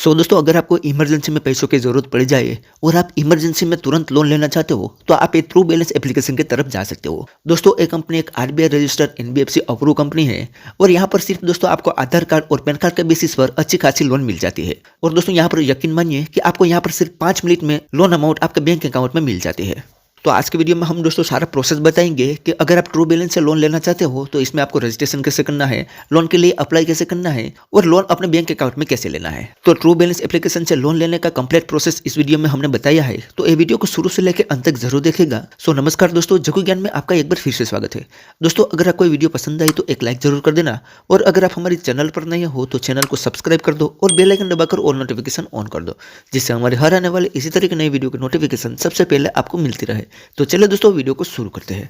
दोस्तों, अगर आपको इमरजेंसी में पैसों की ज़रूरत पड़ जाए और आप इमरजेंसी में तुरंत लोन लेना चाहते हो तो आप ये ट्रू बैलेंस एप्लीकेशन की तरफ जा सकते हो। दोस्तों, ये कंपनी एक RBI registered NBFC approve company है और यहाँ पर सिर्फ दोस्तों आपको आधार कार्ड और पैन कार्ड के बेसिस पर अच्छी खासी लोन मिल जाती है। और दोस्तों, यहाँ पर यकीन मानिए कि आपको यहाँ पर सिर्फ 5 मिनट में लोन अमाउंट आपके बैंक अकाउंट में मिल जाती है। तो आज के वीडियो में हम दोस्तों सारा प्रोसेस बताएंगे कि अगर आप ट्रू बैलेंस से लोन लेना चाहते हो तो इसमें आपको रजिस्ट्रेशन कैसे करना है, लोन के लिए अप्लाई कैसे करना है और लोन अपने बैंक अकाउंट में कैसे लेना है। तो ट्रू बैलेंस एप्लीकेशन से लोन लेने का कंप्लीट प्रोसेस इस वीडियो में हमने बताया है, तो ये वीडियो को शुरू से लेकर अंत तक जरूर देखेगा। नमस्कार दोस्तों, जगू ज्ञान में आपका एक बार फिर से स्वागत है। दोस्तों, अगर आपको वीडियो पसंद आई तो एक लाइक जरूर कर देना और अगर आप हमारे चैनल पर नए हो तो चैनल को सब्सक्राइब कर दो और बेल आइकन दबाकर और नोटिफिकेशन ऑन कर दो, जिससे हमारे हर आने वाले इसी तरह की नई वीडियो की नोटिफिकेशन सबसे पहले आपको मिलती रहे। तो चलिए दोस्तों, वीडियो को शुरू करते हैं।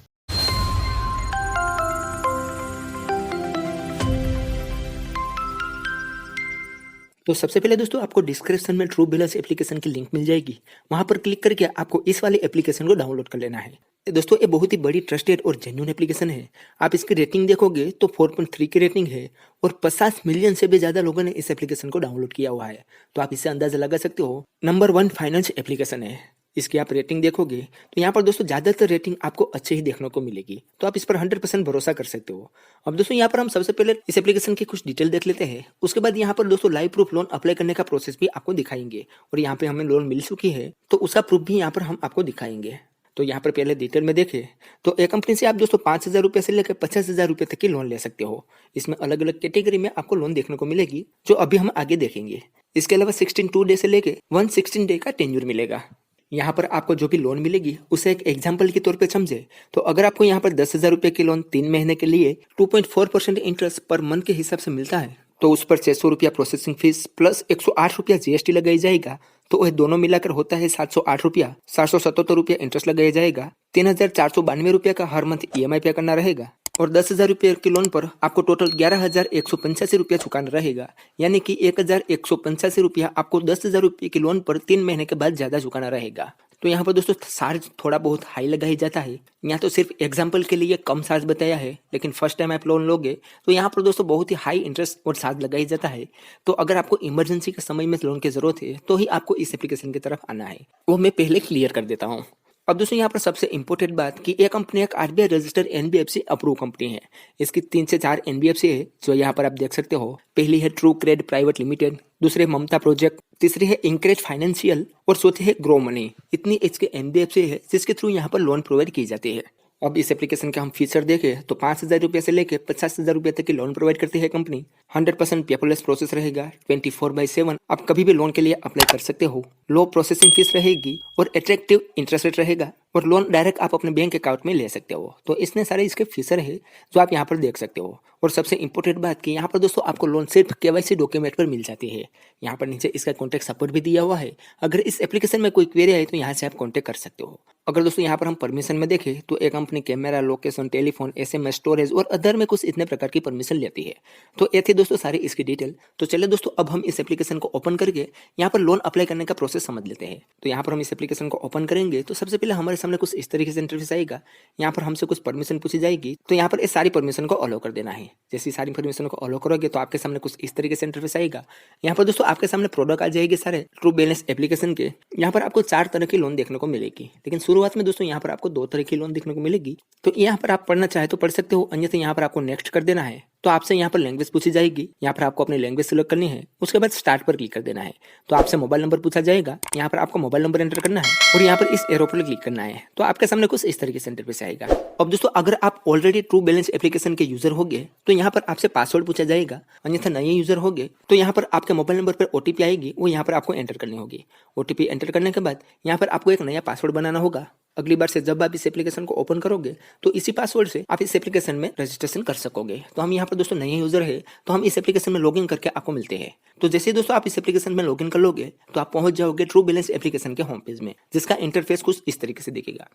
तो सबसे पहले दोस्तों आपको डिस्क्रिप्शन में ट्रू बैलेंस एप्लीकेशन की लिंक मिल जाएगी। वहां पर क्लिक करके आपको इस वाले एप्लीकेशन को डाउनलोड कर लेना है। दोस्तों, ये बहुत ही बड़ी ट्रस्टेड और जेन्युइन एप्लीकेशन है। आप इसकी रेटिंग देखोगे तो 4.3 की रेटिंग है और 50 मिलियन से भी ज्यादा लोगों ने इस एप्लीकेशन को डाउनलोड किया हुआ है। तो आप इससे अंदाजा लगा सकते हो नंबर 1 फाइनेंस एप्लीकेशन है। इसकी आप रेटिंग देखोगे तो यहाँ पर दोस्तों ज़्यादातर रेटिंग आपको अच्छे ही देखने को मिलेगी, तो आप इस पर 100% भरोसा कर सकते हो। अब दोस्तों यहाँ पर हम सबसे पहले इस एप्लीकेशन की कुछ डिटेल देख लेते हैं। उसके बाद यहाँ पर दोस्तों लाइव प्रूफ लोन अप्लाई करने का प्रोसेस भी आपको दिखाएंगे और यहाँ पे हमें लोन मिल चुकी है तो उसका प्रूफ भी यहाँ पर हम आपको दिखाएंगे। तो यहाँ पर पहले डिटेल में देखें तो एक कंपनी से आप दोस्तों 5,000 रुपये से लेकर 50,000 रुपये तक की लोन ले सकते हो। इसमें अलग अलग कैटेगरी में आपको लोन देखने को मिलेगी जो अभी हम आगे देखेंगे। इसके अलावा 16 डे से लेकर 116 डे का टेन्योर मिलेगा। यहाँ पर आपको जो भी लोन मिलेगी उसे एक एग्जाम्पल के तौर पे समझे तो अगर आपको यहाँ पर 10,000 रुपये की लोन 3 महीने के लिए 2.4% इंटरेस्ट पर मंथ के हिसाब से मिलता है तो उस पर 600 रुपया प्रोसेसिंग फीस प्लस 108 रुपया जीएसटी लगाई जाएगा। तो वह दोनों मिलाकर होता है 708 रुपया। 777 रुपया इंटरेस्ट लगाया जाएगा। 3,492 रुपया का हर मंथ ईएमआई पे करना रहेगा और 10,000 रुपये के लोन पर आपको टोटल 11,185 रुपया चुकाना रहेगा। यानी कि 1,185 रुपया आपको 10,000 रुपये की लोन पर 3 महीने के बाद ज्यादा चुकाना रहेगा। तो यहाँ पर दोस्तों चार्ज थोड़ा बहुत हाई लगाया जाता है। यहाँ तो सिर्फ एग्जाम्पल के लिए कम चार्ज बताया है, लेकिन फर्स्ट टाइम आप लोन लोगे तो यहाँ पर दोस्तों बहुत ही हाई इंटरेस्ट और चार्ज लगाया जाता है। तो अगर आपको इमरजेंसी के समय में लोन की जरूरत है तो ही आपको इस एप्लीकेशन की तरफ आना है, वो मैं पहले क्लियर कर देता हूँ। अब दोस्तों यहाँ पर सबसे इंपॉर्टेंट बात कि ये कंपनी एक RBI registered NBFC approve company है। इसकी 3 से 4 एनबीएफसी है जो यहाँ पर आप देख सकते हो। पहली है ट्रू क्रेड प्राइवेट लिमिटेड, दूसरी है ममता प्रोजेक्ट, तीसरी है इंकरेज फाइनेंशियल और चौथी है ग्रो मनी। इतनी इसके एनबीएफसी है जिसके थ्रू यहाँ पर लोन प्रोवाइड की जाती है। अब इस एप्लीकेशन का हम फीचर देखें तो 5,000 रुपये से लेकर 50,000 रुपये तक की लोन प्रोवाइड करती है कंपनी। 100% पेपरलेस प्रोसेस रहेगा। 24/7 आप कभी भी लोन के लिए अप्लाई कर सकते हो। लो प्रोसेसिंग फीस रहेगी और अट्रैक्टिव इंटरेस्ट रेट रहेगा और लोन डायरेक्ट आप अपने बैंक अकाउंट में ले सकते हो। तो इसने सारे इसके फीचर है जो आप यहाँ पर देख सकते हो। और सबसे इंपॉर्टेंट बात कि यहाँ पर दोस्तों आपको लोन सिर्फ केवाईसी डॉक्यूमेंट पर मिल जाती है। यहाँ पर नीचे इसका कॉन्टैक्ट सपोर्ट भी दिया हुआ है। अगर इस एप्लीकेशन में कोई क्वेरी आए तो यहाँ से आप कॉन्टैक्ट कर सकते हो। अगर दोस्तों यहाँ पर हम परमिशन में देखें तो एक company camera, location, telephone, SMS, storage और अदर में कुछ इतने प्रकार की परमिशन लेती है। तो ये थी दोस्तों सारी इसकी डिटेल। तो चलिए दोस्तों अब हम इस एप्लीकेशन को ओपन करके यहाँ पर लोन अप्लाई करने का प्रोसेस समझ लेते हैं। तो यहाँ पर हम इस एप्लीकेशन को ओपन करेंगे तो सबसे पहले हमारे सामने कुछ इस तरीके से इंटरफेस आएगा। यहाँ पर हमसे कुछ परमिशन पूछी जाएगी तो यहाँ पर इस सारी परमिशन को अलाउ कर देना है। जैसे सारी परमिशन को अलाउ करोगे तो आपके सामने कुछ इस तरीके से इंटरफेस आएगा। यहाँ पर दोस्तों आपके सामने प्रोडक्ट आ जाएगी सारे ट्रू बैलेंस एप्लीकेशन के। यहाँ पर आपको 4 तरह की लोन देखने को मिलेगी, लेकिन शुरुआत में दोस्तों यहाँ पर आपको 2 तरह की लोन देखने को मिलेगी। तो यहाँ पर आप पढ़ना चाहे तो पढ़ सकते हो, अन्यथा यहाँ पर आपको नेक्स्ट कर देना है। तो आपसे यहाँ पर लैंग्वेज पूछी जाएगी। यहाँ पर आपको अपनी लैंग्वेज सिलेक्ट करनी है। उसके बाद स्टार्ट पर क्लिक कर देना है। तो आपसे मोबाइल नंबर पूछा जाएगा। यहाँ पर आपको मोबाइल नंबर एंटर करना है और यहाँ पर इस एरो पर क्लिक करना है। तो आपके सामने कुछ इस तरीके से इंटरफेस आएगा। अब दोस्तों अगर आप ऑलरेडी ट्रू बैलेंस एप्लीकेशन के यूजर होगे तो यहाँ पर आपसे पासवर्ड पूछा जाएगा, अन्यथा नए यूजर होगे तो यहाँ पर आपके मोबाइल नंबर पर ओटीपी आएगी, वो यहाँ पर आपको एंटर करनी होगी। ओटीपी एंटर करने के बाद यहाँ पर आपको एक नया पासवर्ड बनाना होगा। अगली बार से जब आप इस एप्लीकेशन को ओपन करोगे तो इसी पासवर्ड से आप इस एप्लीकेशन में रजिस्ट्रेशन कर सकोगे। तो हम यहाँ पर दोस्तों नए यूजर है तो हम इस एप्लीकेशन में लॉगिन करके आपको मिलते हैं। तो जैसे ही दोस्तों आप इस एप्लीकेशन में लॉगिन कर लोगे तो आप पहुंच जाओगे ट्रू बैलेंस एप्लीकेशन के होम पेज में, जिसका इंटरफेस कुछ इस तरीके से दिखेगा।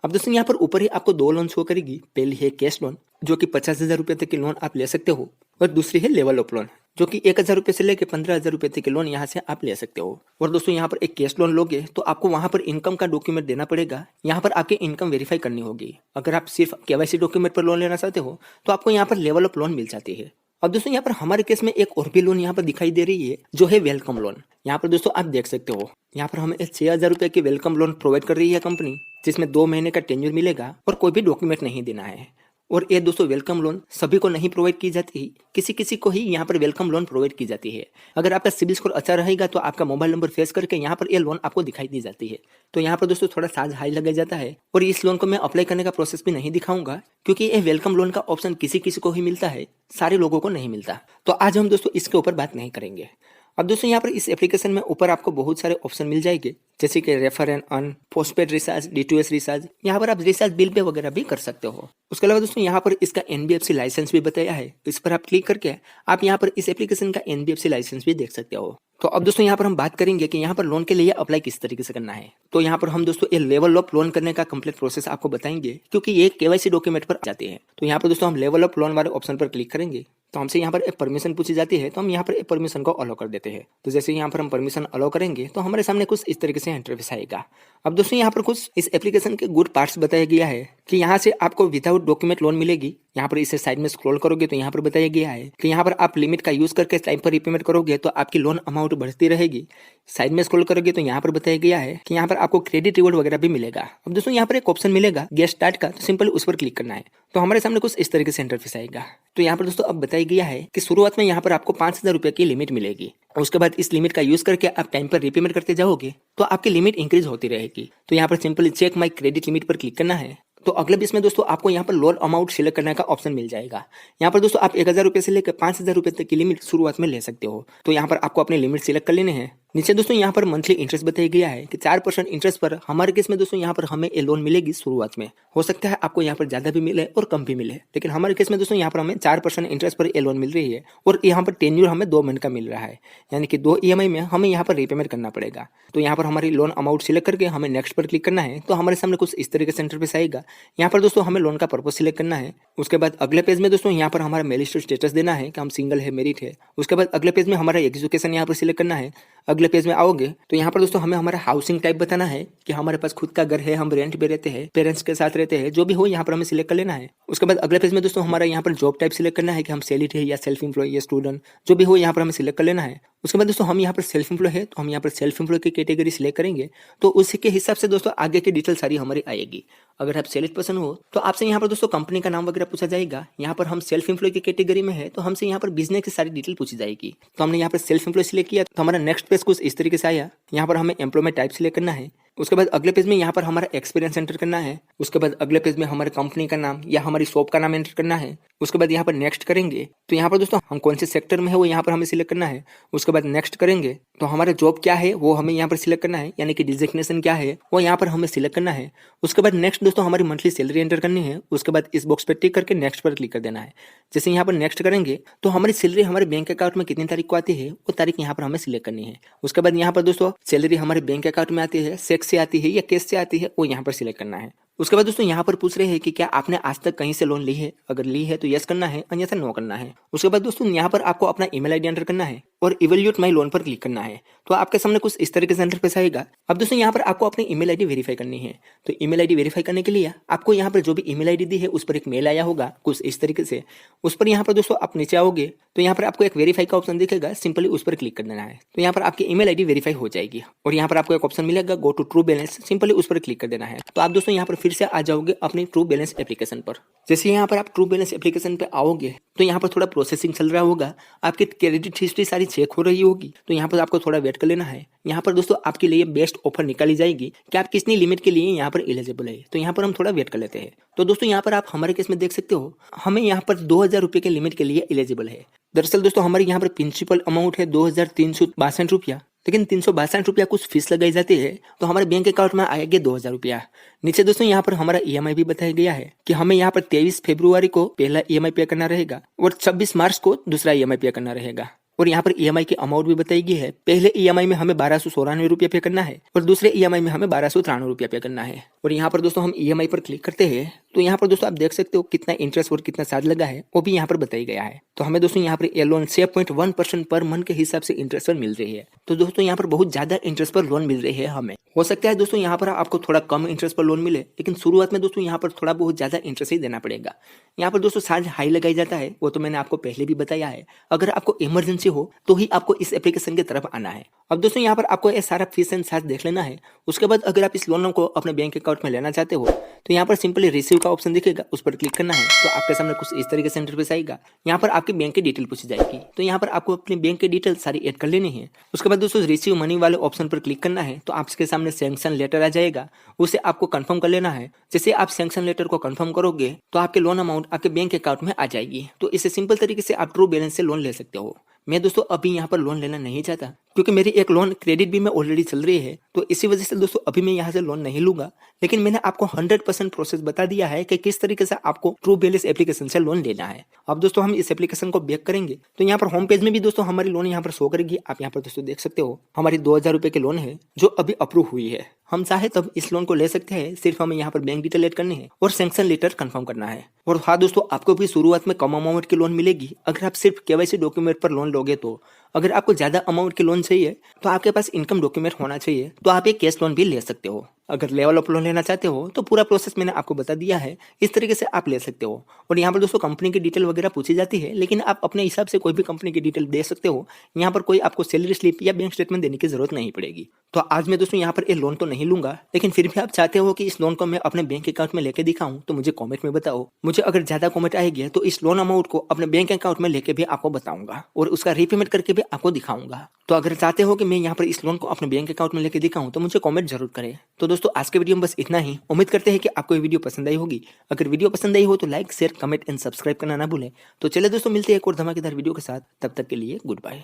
अब दोस्तों यहाँ पर ऊपर ही आपको 2 लोन शो करेगी। पहली है कैश लोन जो कि 50,000 रुपये तक की लोन आप ले सकते हो और दूसरी है लेवल ऑफ लोन जो कि 1,000 रुपये से लेकर 15,000 रुपये तक के लोन यहाँ से आप ले सकते हो। और दोस्तों यहाँ पर एक कैश लोन लोगे तो आपको वहाँ पर इनकम का डॉक्यूमेंट देना पड़ेगा। यहाँ पर आपकी इनकम वेरीफाई करनी होगी। अगर आप सिर्फ केवाईसी डॉक्यूमेंट पर लोन लेना चाहते हो तो आपको यहाँ पर लेवल ऑफ लोन मिल जाती है। अब दोस्तों यहाँ पर हमारे केस में एक और भी लोन यहाँ पर दिखाई दे रही है जो है वेलकम लोन। यहाँ पर दोस्तों आप देख सकते हो, यहाँ पर हमें 6,000 रुपए की वेलकम लोन प्रोवाइड कर रही है कंपनी, जिसमें 2 महीने का टेन्योर मिलेगा और कोई भी डॉक्यूमेंट नहीं देना है। और ये दोस्तों वेलकम लोन सभी को नहीं प्रोवाइड की जाती, किसी किसी को ही यहाँ पर वेलकम लोन प्रोवाइड की जाती है। अगर आपका सिबिल स्कोर अच्छा रहेगा तो आपका मोबाइल नंबर फेस करके यहाँ पर ये लोन आपको दिखाई दी जाती है। तो यहाँ पर दोस्तों थोड़ा चार्ज हाई लगाया जाता है और इस लोन को मैं अप्लाई करने का प्रोसेस भी नहीं दिखाऊंगा, क्योंकि ये वेलकम लोन का ऑप्शन किसी किसी को ही मिलता है, सारे लोगों को नहीं मिलता। तो आज हम दोस्तों इसके ऊपर बात नहीं करेंगे। अब दोस्तों यहाँ पर इस एप्लीकेशन में ऊपर आपको बहुत सारे ऑप्शन मिल जाएंगे, जैसे कि refer and earn, postpaid recharge, D2S recharge. यहाँ पर आप रिचार्ज बिल पे वगैरह भी कर सकते हो। उसके अलावा दोस्तों यहाँ पर इसका NBFC लाइसेंस भी बताया है, तो इस पर आप क्लिक करके आप यहाँ पर इस एप्लीकेशन का NBFC लाइसेंस भी देख सकते हो। तो अब दोस्तों यहाँ पर हम बात करेंगे कि यहाँ पर लोन के लिए अप्लाई किस तरीके से करना है। तो यहाँ पर हम दोस्तों ये लेवल ऑफ लोन करने का कंप्लीट प्रोसेस आपको बताएंगे, क्योंकि ये KYC डॉक्यूमेंट पर जाते हैं। तो यहाँ पर दोस्तों हम लेवल ऑफ लोन वाले ऑप्शन पर क्लिक करेंगे तो हमसे यहाँ पर एक परमिशन पूछी जाती है, तो हम यहाँ पर एक परमिशन को अलाउ कर देते हैं। तो जैसे यहाँ पर हम परमिशन अलाउ करेंगे तो हमारे सामने कुछ इस तरीके से इंटरफेस आएगा। अब दोस्तों यहाँ पर कुछ इस एप्लीकेशन के गुड पार्ट्स बताया गया है कि यहाँ से आपको विदाउट डॉक्यूमेंट लोन मिलेगी। यहाँ पर इसे साइड में स्क्रॉल करोगे तो यहाँ पर बताया गया है कि यहाँ पर आप लिमिट का यूज करके टाइम पर रीपेमेंट करोगे तो आपकी लोन अमाउंट बढ़ती रहेगी। साइड में स्क्रॉल करोगे तो यहाँ पर बताया गया है कि यहाँ पर आपको क्रेडिट रिवॉर्ड वगैरह भी मिलेगा। अब दोस्तों यहाँ पर एक ऑप्शन मिलेगा गेट स्टार्ट का, तो सिंपल उस पर क्लिक करना है। तो हमारे सामने कुछ इस तरीके से इंटरफेस आएगा। तो यहाँ पर दोस्तों अब बताया गया है कि शुरुआत में यहाँ पर आपको 5,000 रुपए की लिमिट मिलेगी। उसके बाद इस लिमिट का यूज करके आप टाइम पर रीपेमेंट करते जाओगे तो आपकी लिमिट इंक्रीज होती रहेगी। तो यहाँ पर simply check my credit limit पर क्लिक करना है। तो अगले पेज में दोस्तों आपको यहाँ पर लोन अमाउंट सिलेक्ट करने का ऑप्शन मिल जाएगा। यहाँ पर दोस्तों आप 1,000 रुपए से लेकर 5,000 रुपए तक की लिमिट शुरुआत में ले सकते हो। तो यहाँ पर आपको अपनी लिमिट सिलेक्ट कर लेने हैं। नीचे दोस्तों यहाँ पर मंथली इंटरेस्ट बताया गया है कि 4% इंटरेस्ट पर हमारे केस में दोस्तों यहाँ पर हमें ये लोन मिलेगी शुरुआत में। हो सकता है आपको यहाँ पर ज्यादा भी मिले और कम भी मिले, लेकिन हमारे केस में दोस्तों यहाँ पर हमें 4% इंटरेस्ट पर ये लोन मिल रही है और यहाँ पर टेन्योर हमें 2 महीने का मिल रहा है, यानी कि 2 EMI में हमें यहाँ पर रीपेमेंट करना पड़ेगा। तो यहाँ पर हमारी लोन अमाउंट सिलेक्ट करके हमें नेक्स्ट पर क्लिक करना है। तो हमारे सामने कुछ इस तरीके से इंटरफेस आएगा। यहाँ पर दोस्तों हमें लोन का पर्पज सिलेक्ट करना है। उसके बाद अगले पेज में दोस्तों यहाँ पर हमारा मैरिटल स्टेटस देना है कि हम सिंगल है, मैरिड है। उसके बाद अगले पेज में हमारा एजुकेशन यहाँ पर सिलेक्ट करना है। अगले पेज में आओगे तो यहाँ पर दोस्तों हमें हमारा हाउसिंग टाइप बताना है कि हमारे पास खुद का घर है, हम रेंट पे रहते हैं, पेरेंट्स के साथ रहते हैं, जो भी हो यहाँ पर हमें सिलेक्ट कर लेना है। उसके बाद अगले पेज में दोस्तों हमारा यहाँ पर जॉब टाइप सिलेक्ट करना है कि हम सैलरी है या सेल्फ एम्प्लॉय या स्टूडेंट, जो भी हो यहाँ पर हमें सिलेक्ट कर लेना है। उसके बाद दोस्तों हम यहाँ पर सेल्फ एम्प्लॉय है तो हम यहाँ पर सेल्फ एम्प्लॉय की कैटेगरी सिलेक्ट करेंगे। तो उसी के हिसाब से दोस्तों आगे की डिटेल सारी हमारी आएगी। अगर आप सेल्स पर्सन हो तो आपसे यहाँ पर दोस्तों कंपनी का नाम वगैरह पूछा जाएगा। यहाँ पर हम सेल्फ एम्प्लॉय की कैटेगरी में है तो हमसे यहाँ पर बिजनेस की सारी डिटेल पूछी जाएगी। तो हमने यहाँ पर सेल्फ एम्प्लॉय सिलेक्ट किया तो हमारा नेक्स्ट पेज कुछ इस तरीके से आया। यहाँ पर हमें एम्प्लॉयमेंट टाइप सिलेक्ट करना है। उसके बाद अगले पेज में यहाँ पर हमारा एक्सपीरियंस एंटर करना है। उसके बाद अगले पेज में हमारे कंपनी का नाम या हमारी शॉप का नाम एंटर करना है। उसके बाद यहाँ पर नेक्स्ट करेंगे तो यहाँ पर दोस्तों हम कौन से सेक्टर में है वो यहाँ पर हमें सिलेक्ट करना है। उसके बाद नेक्स्ट करेंगे तो हमारा जॉब क्या है वो हमें यहाँ पर सिलेक्ट करना है, यानी कि डिजिग्नेशन क्या है वो यहाँ पर हमें सिलेक्ट करना है। उसके बाद नेक्स्ट दोस्तों हमारी मंथली सैलरी एंटर करनी है। उसके बाद इस बॉक्स पर टिक करके नेक्स्ट पर क्लिक कर देना है। जैसे यहाँ पर नेक्स्ट करेंगे तो हमारी सैलरी हमारे बैंक अकाउंट में कितनी तारीख को आती है वो तारीख यहाँ पर हमें सिलेक्ट करनी है। उसके बाद यहाँ पर दोस्तों सैलरी हमारे बैंक अकाउंट में आती है, चेक से आती है या कैश से आती है वो यहाँ पर सिलेक्ट करना है। उसके बाद दोस्तों यहाँ पर पूछ रहे हैं कि क्या आपने आज तक कहीं से लोन ली है, अगर ली है तो यस करना है, अन्यथा नो करना है। उसके बाद दोस्तों यहाँ पर आपको अपना ईमेल आईडी एंटर करना है और इवैल्यूएट माय लोन पर क्लिक करना है। तो आपके सामने कुछ इस तरीके से इंटरफेस आएगा। अब दोस्तों यहाँ पर आपको अपनी ईमेल आईडी वेरीफाई करनी है। तो ईमेल आईडी वेरीफाई करने के लिए आपको यहाँ पर जो भी ईमेल आईडी दी है उस पर एक मेल आया होगा कुछ इस तरीके से। उस पर यहाँ पर दोस्तों आप नीचे आओगे तो यहाँ पर आपको एक वेरीफाई का ऑप्शन दिखेगा, सिंपली उस पर क्लिक कर देना है। तो यहाँ पर आपकी ईमेल आईडी वेरीफाई हो जाएगी और यहाँ पर आपको एक ऑप्शन मिलेगा go to true balance, simply उस पर क्लिक कर देना है। तो आप दोस्तों यहाँ पर फिर से आ जाओगे अपनी ट्रू बैलेंस एप्लीकेशन पर। जैसे यहाँ पर आप ट्रू बैलेंस एप्लीकेशन पे आओगे तो यहाँ पर थोड़ा प्रोसेसिंग चल रहा होगा, आपकी क्रेडिट हिस्ट्री सारी चेक हो रही होगी। तो यहाँ पर आपको थोड़ा वेट कर लेना है। यहाँ पर दोस्तों आपके लिए बेस्ट ऑफर निकाली जाएगी कि आप कितनी लिमिट के लिए यहाँ पर एलिजिबल है। तो यहाँ पर हम थोड़ा वेट कर लेते हैं। तो दोस्तों यहाँ पर आप हमारे केस में देख सकते हो हमें यहाँ पर 2,000 रुपये के लिमिट के लिए एलिजिबल है। दरअसल दोस्तों हमारे यहाँ पर प्रिंसिपल अमाउंट है 2,362 रुपया, लेकिन 362 रुपया कुछ फीस लगाई जाती है तो हमारे बैंक अकाउंट में आएगा 2,000 रुपया। नीचे दोस्तों यहाँ पर हमारा EMI भी बताया गया है कि हमें यहाँ पर 23 फरवरी को पहला EMI पे करना रहेगा और 26 मार्च को दूसरा EMI पे करना रहेगा। और यहाँ पर ईएमआई की अमाउंट भी बताई गई है। पहले ईएमआई में हमें 1294 रुपये पे करना है और दूसरे ईएमआई में हमें 1293 रुपये पे करना है। और यहाँ पर दोस्तों हम ईएमआई पर क्लिक करते हैं तो यहाँ पर दोस्तों आप देख सकते हो कितना इंटरेस्ट और कितना चार्ज लगा है वो भी यहाँ पर बताई गया है। तो हमें दोस्तों यहाँ पर ये लोन 6.1% पर मंथ के हिसाब से इंटरेस्ट पर मिल रही है। तो दोस्तों यहाँ पर बहुत ज्यादा इंटरेस्ट पर लोन मिल रही है हमें। हो सकता है दोस्तों यहाँ पर आपको थोड़ा कम इंटरेस्ट पर लोन मिले, लेकिन शुरुआत में दोस्तों यहाँ पर थोड़ा बहुत ज्यादा इंटरेस्ट ही देना पड़ेगा। यहाँ पर दोस्तों चार्ज हाई लगाई जाता है, वो तो मैंने आपको पहले भी बताया है। अगर आपको इमरजेंसी हो तो ही आपको इस एप्लीकेशन की तरफ आना है। अब दोस्तों यहाँ पर आपको ये सारा फीस एंड चार्ज देख लेना है। उसके बाद अगर आप इस लोन को अपने बैंक अकाउंट में लेना चाहते हो तो यहाँ पर सिंपली रिसीव का ऑप्शन दिखेगा, उस पर क्लिक करना है। तो आपके सामने कुछ इस तरीके से इंटरफेस आएगा। यहाँ पर आपकी बैंक की डिटेल पूछी जाएगी, तो यहाँ पर आपको अपनी बैंक की डिटेल सारी ऐड कर लेनी है। उसके बाद दोस्तों रिसीव मनी वाले ऑप्शन पर क्लिक करना है। तो आपके सामने सैंक्शन लेटर आ जाएगा, उसे आपको कंफर्म कर लेना है। जैसे आप सैंक्शन लेटर को कंफर्म करोगे तो आपके लोन अमाउंट आपके बैंक अकाउंट में आ जाएगी। तो इसे सिंपल तरीके से आप ट्रू बैलेंस से लोन ले सकते हो। मैं दोस्तों अभी यहाँ पर लोन लेना नहीं चाहता क्योंकि मेरी एक लोन क्रेडिट भी में ऑलरेडी चल रही है, तो इसी वजह से दोस्तों अभी मैं यहाँ से लोन नहीं लूंगा। लेकिन मैंने आपको 100% प्रोसेस बता दिया है कि किस तरीके से आपको ट्रू बैलेंस एप्लीकेशन से लोन लेना है। अब दोस्तों हम इस एप्लीकेशन को बैक करेंगे तो यहाँ पर होम पेज में भी दोस्तों हमारी लोन यहाँ पर शो करेगी। आप यहाँ पर दोस्तों देख सकते हो हमारी 2000 रुपए की लोन है जो अभी अप्रूव हुई है। हम चाहे तब इस लोन को ले सकते हैं, सिर्फ हमें यहाँ पर बैंक डिटेल ऐड करनी है और सैंक्शन लेटर कंफर्म करना है। और हाँ दोस्तों, आपको भी शुरुआत में कम अमाउंट की लोन मिलेगी अगर आप सिर्फ केवाईसी डॉक्यूमेंट पर लोन लोगे तो। अगर आपको ज्यादा अमाउंट की लोन चाहिए तो आपके पास इनकम डॉक्यूमेंट होना चाहिए, तो आप एक कैश लोन भी ले सकते हो। अगर लेवल अप लोन लेना चाहते हो तो पूरा प्रोसेस मैंने आपको बता दिया है, इस तरीके से आप ले सकते हो। और यहाँ पर दोस्तों कंपनी की डिटेल वगैरह पूछी जाती है, लेकिन आप अपने हिसाब से कोई भी कंपनी की डिटेल दे सकते हो। यहाँ पर कोई आपको सैलरी स्लिप या बैंक स्टेटमेंट देने की जरूरत नहीं पड़ेगी। तो आज मैं दोस्तों यहाँ पर ये लोन तो नहीं लूंगा, लेकिन फिर भी आप चाहते हो कि इस लोन को मैं अपने बैंक अकाउंट में लेके दिखाऊं तो मुझे कमेंट में बताओ। मुझे अगर ज्यादा कमेंट आएगी तो इस लोन अमाउंट को अपने बैंक अकाउंट में लेके भी आपको बताऊंगा और उसका रीपेमेंट करके भी आपको दिखाऊंगा। तो अगर चाहते हो कि मैं यहाँ पर इस लोन को अपने बैंक अकाउंट में लेके दिखाऊं तो मुझे कमेंट जरूर करें। तो दोस्तों आज के वीडियो में बस इतना ही। उम्मीद करते हैं कि आपको ये वीडियो पसंद आई होगी। अगर वीडियो पसंद आई हो तो like share comment and subscribe करना ना भूलें। तो चलिए दोस्तों मिलते हैं एक और धमाकेदार वीडियो के साथ, तब तक के लिए गुड बाय।